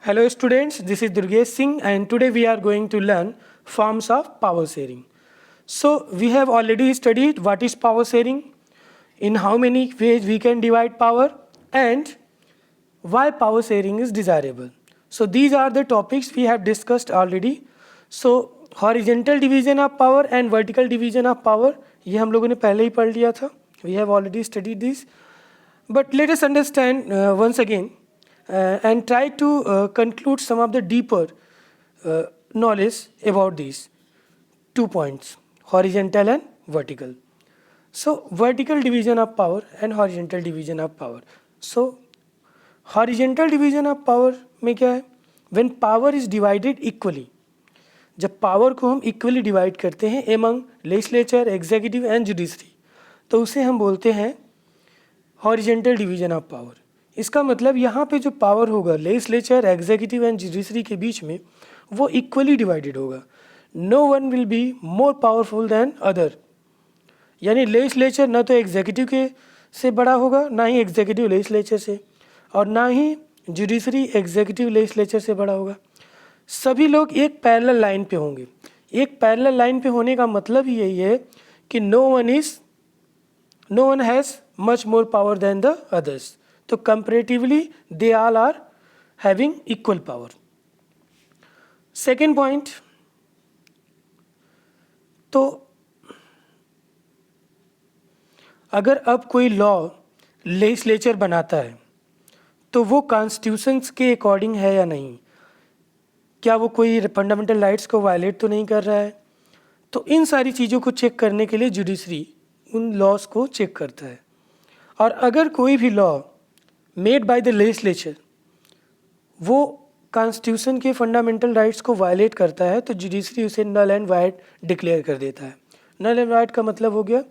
Hello students, this is Durgesh Singh and today we are going to learn forms of power sharing. So we have already studied what is power sharing, in how many ways we can divide power and why power sharing is desirable. So these are the topics we have discussed already. So horizontal division of power and vertical division of power ये हम लोगों ने पहले ही पढ़ लिया था. We have already studied this. But let us understand once again and try to conclude some of the deeper knowledge about these 2 points, horizontal and vertical. So vertical division of power and horizontal division of power. So horizontal division of power में क्या है? When power is divided equally, जब power को हम equally divide करते हैं among legislature, executive and judiciary, तो उसे हम बोलते हैं हॉरिजेंटल डिवीजन ऑफ पावर. इसका मतलब यहाँ पे जो पावर होगा लेजिस्लेचर, एग्जीक्यूटिव एंड जुडिशरी के बीच में वो इक्वली डिवाइडेड होगा. No one will be more powerful than other. यानी लेजिस्लेचर ना तो एग्जीक्यूटिव के से बड़ा होगा, ना ही एग्जीक्यूटिव लेजिस्लेचर से, और ना ही जुडिशरी एग्जीक्यूटिव लेजिस्लेचर से बड़ा होगा. सभी लोग एक पैरेलल लाइन पे होंगे. एक पैरेलल लाइन पे होने का मतलब ही यही है कि no one has much more power than the others. So comparatively they all are having equal power. Second point, तो अगर अब कोई लॉ लेजिस्लेचर बनाता है तो वो कॉन्स्टिट्यूशंस के अकॉर्डिंग है या नहीं, क्या वो कोई फंडामेंटल राइट्स को वायलेट तो नहीं कर रहा है. तो इन सारी चीज़ों को चेक करने के लिए जुडिशरी उन लॉज को चेक करता है. और अगर कोई भी law made by the legislature वो कॉन्स्टिट्यूशन के फंडामेंटल राइट्स को वायलेट करता है तो जुडिशरी उसे नल एंड वाइड डिक्लेयर कर देता है. नल एंड वाइड का मतलब हो गया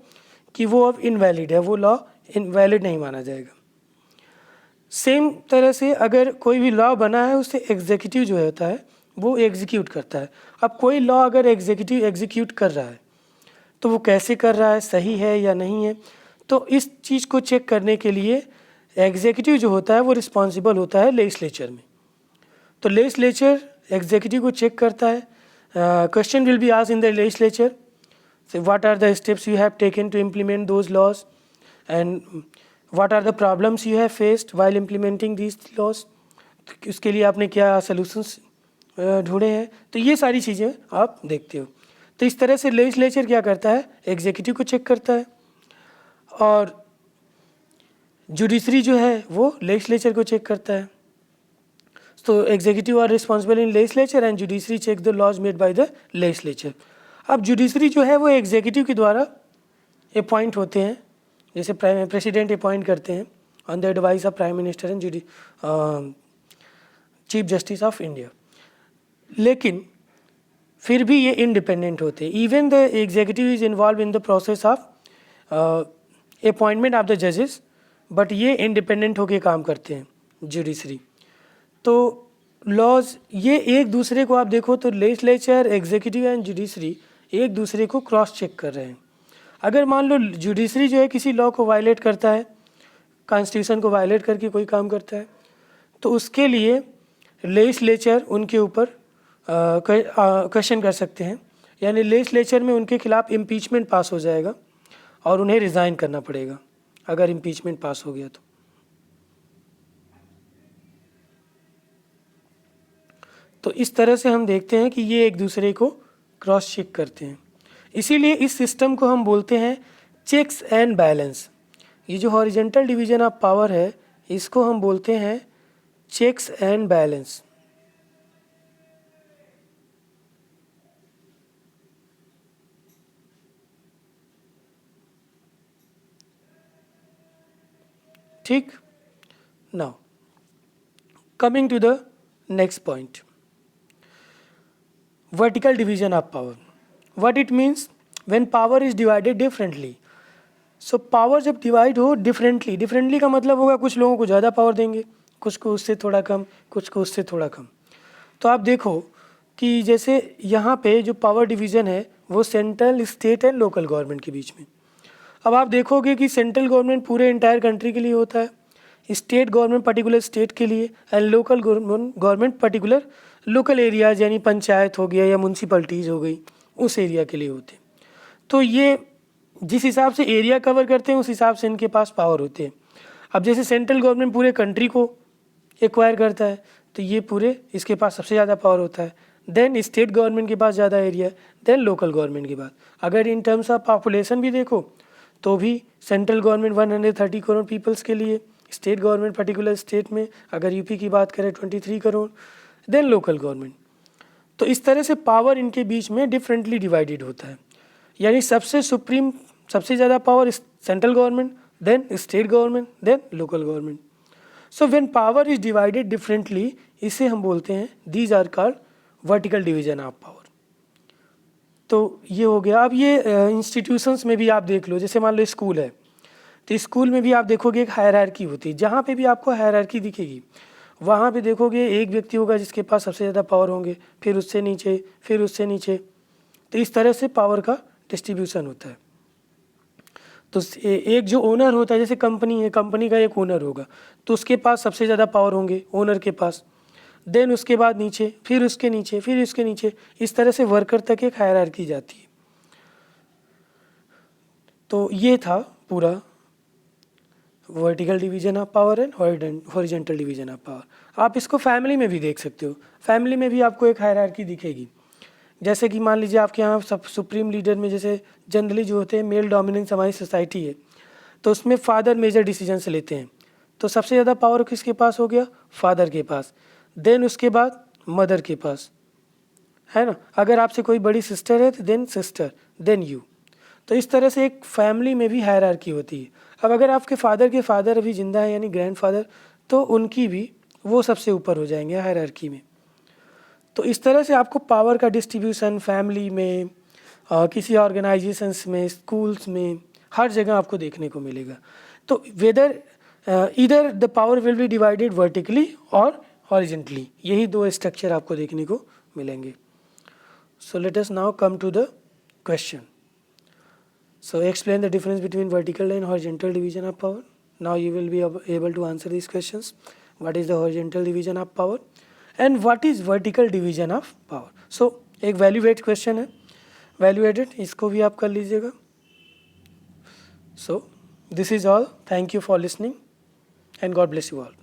कि वो अब इनवैलिड है, वो लॉ इनवैलिड नहीं माना जाएगा. सेम तरह से अगर कोई भी लॉ बना है उसे एग्जीक्यूटिव जो होता है वो एग्जीक्यूट करता है. अब कोई लॉ अगर एग्जीक्यूटिव एग्जीक्यूट कर रहा है तो वो कैसे कर रहा है, सही है या नहीं है, तो इस चीज़ को चेक करने के लिए एग्जीक्यूटिव जो होता है वो रिस्पॉन्सिबल होता है लेजिस्लेचर में. तो लेजिस्लेचर एग्जीक्यूटिव को चेक करता है. Question will be asked in the legislature, so what are the steps you have taken to implement those laws and what are the problems you have faced while implementing these laws. उसके लिए आपने क्या solutions ढूंढे हैं. तो ये सारी चीज़ें आप देखते हो. तो इस तरह से लेजिस्लेचर क्या करता है, एग्जीक्यूटिव को चेक करता है, और जुडिशरी जो है वो लेजिस्लेचर को चेक करता है. तो executive are responsible in legislature and judiciary check the laws made by the legislature. अब जुडिशरी जो है वो एग्जीक्यूटिव के द्वारा अपॉइंट होते हैं, जैसे प्रेसिडेंट अपॉइंट करते हैं on the advice of prime minister and chief justice of India. लेकिन फिर भी ये इंडिपेंडेंट होते हैं. Even the executive is involve in the process of appointment of the जजेस, बट ये इंडिपेंडेंट होके काम करते हैं जुडिशरी. तो लॉज ये एक दूसरे को आप देखो तो लेजिस्लेचर, एग्जीक्यूटिव एंड जुडिशरी एक दूसरे को क्रॉस चेक कर रहे हैं. अगर मान लो जुडिशरी जो है किसी लॉ को वायलेट करता है, कॉन्स्टिट्यूशन को वायलेट करके कोई काम करता है, तो उसके लिए लेजिस्लेचर उनके ऊपर क्वेश्चन कर सकते हैं. यानी लेजिस्लेचर में उनके खिलाफ इम्पीचमेंट पास हो जाएगा और उन्हें रिज़ाइन करना पड़ेगा अगर इम्पीचमेंट पास हो गया तो. तो इस तरह से हम देखते हैं कि ये एक दूसरे को क्रॉस चेक करते हैं. इसीलिए इस सिस्टम को हम बोलते हैं चेक्स एंड बैलेंस. ये जो हॉरिजेंटल डिवीजन ऑफ पावर है इसको हम बोलते हैं चेक्स एंड बैलेंस. ठीक. Now coming to the next point, vertical division of power. What it means? When power is divided differently. So power जब डिवाइड हो डिफरेंटली का मतलब होगा कुछ लोगों को ज़्यादा पावर देंगे, कुछ को उससे थोड़ा कम, कुछ को उससे थोड़ा कम. तो आप देखो कि जैसे यहाँ पे जो पावर डिवीज़न है वो central, state and local government के बीच में. अब आप देखोगे कि सेंट्रल गवर्नमेंट पूरे इंटायर कंट्री के लिए होता है, स्टेट गवर्नमेंट पर्टिकुलर स्टेट के लिए, and local government particular local areas यानी पंचायत हो गया या म्यूनसिपलिटीज़ हो गई, उस एरिया के लिए होते हैं। तो ये जिस हिसाब से एरिया कवर करते हैं उस हिसाब से इनके पास पावर होते हैं। अब जैसे सेंट्रल गवर्नमेंट पूरे कंट्री को एक्वायर करता है तो ये पूरे इसके पास सबसे ज़्यादा पावर होता है। देन स्टेट गवर्नमेंट के पास ज़्यादा एरिया है, देन लोकल गवर्नमेंट के पास। अगर इन टर्म्स ऑफ पॉपुलेशन भी देखो तो भी सेंट्रल गवर्नमेंट 130 करोड़ पीपल्स के लिए, स्टेट गवर्नमेंट पर्टिकुलर स्टेट में अगर यूपी की बात करें 23 करोड़, देन लोकल गवर्नमेंट। तो इस तरह से पावर इनके बीच में डिफरेंटली डिवाइडेड होता है, यानी सबसे सुप्रीम सबसे ज़्यादा power central government, then state government, then local government. So when power is divided differently, इसे हम बोलते हैं these are called vertical division of power. तो ये हो गया। अब ये इंस्टीट्यूशंस में भी आप देख लो, जैसे मान लो स्कूल है तो स्कूल में भी आप देखोगे एक हायरार्की होती है। जहाँ पे भी आपको हायरार्की दिखेगी वहाँ पे देखोगे एक व्यक्ति होगा जिसके पास सबसे ज़्यादा पावर होंगे, फिर उससे नीचे, फिर उससे नीचे। तो इस तरह से पावर का डिस्ट्रीब्यूशन होता है। तो एक जो ओनर होता है, जैसे कंपनी है, कंपनी का एक ओनर होगा तो उसके पास सबसे ज़्यादा पावर होंगे ओनर के पास, देन उसके बाद नीचे, फिर उसके नीचे, फिर उसके नीचे, इस तरह से वर्कर तक एक हायरार्की जाती है। तो ये था पूरा vertical division of power and horizontal division of power. आप इसको फैमिली में भी देख सकते हो। फैमिली में भी आपको एक हायरार्की दिखेगी। जैसे कि मान लीजिए आपके यहाँ सब सुप्रीम लीडर में जैसे जनरली जो होते हैं मेल डोमिनेंस हमारी सोसाइटी है, तो उसमें फादर मेजर डिसीजंस लेते हैं। तो सबसे ज़्यादा पावर किसके पास हो गया? फादर के पास। देन उसके बाद मदर के पास, है ना। अगर आपसे कोई बड़ी सिस्टर है तो देन सिस्टर, देन यू। तो इस तरह से एक फैमिली में भी हायरार्की होती है। अब अगर आपके फादर के फादर अभी जिंदा है यानी ग्रैंडफादर, तो उनकी भी वो सबसे ऊपर हो जाएंगे हायरार्की में। तो इस तरह से आपको पावर का डिस्ट्रीब्यूशन फैमिली में, किसी ऑर्गेनाइजेशंस में, स्कूल्स में, हर जगह आपको देखने को मिलेगा। तो वेदर इधर the power will be divided vertically और हॉरिजॉन्टली, यही दो स्ट्रक्चर आपको देखने को मिलेंगे। So let us now come to the question. So explain the difference between vertical and horizontal division of power. Now you will be able to answer these questions. What is the horizontal division of power and what is vertical division of power? So एक valuate question है, valuated, इसको भी आप कर लीजिएगा. So this is all. Thank you for listening and God bless you all.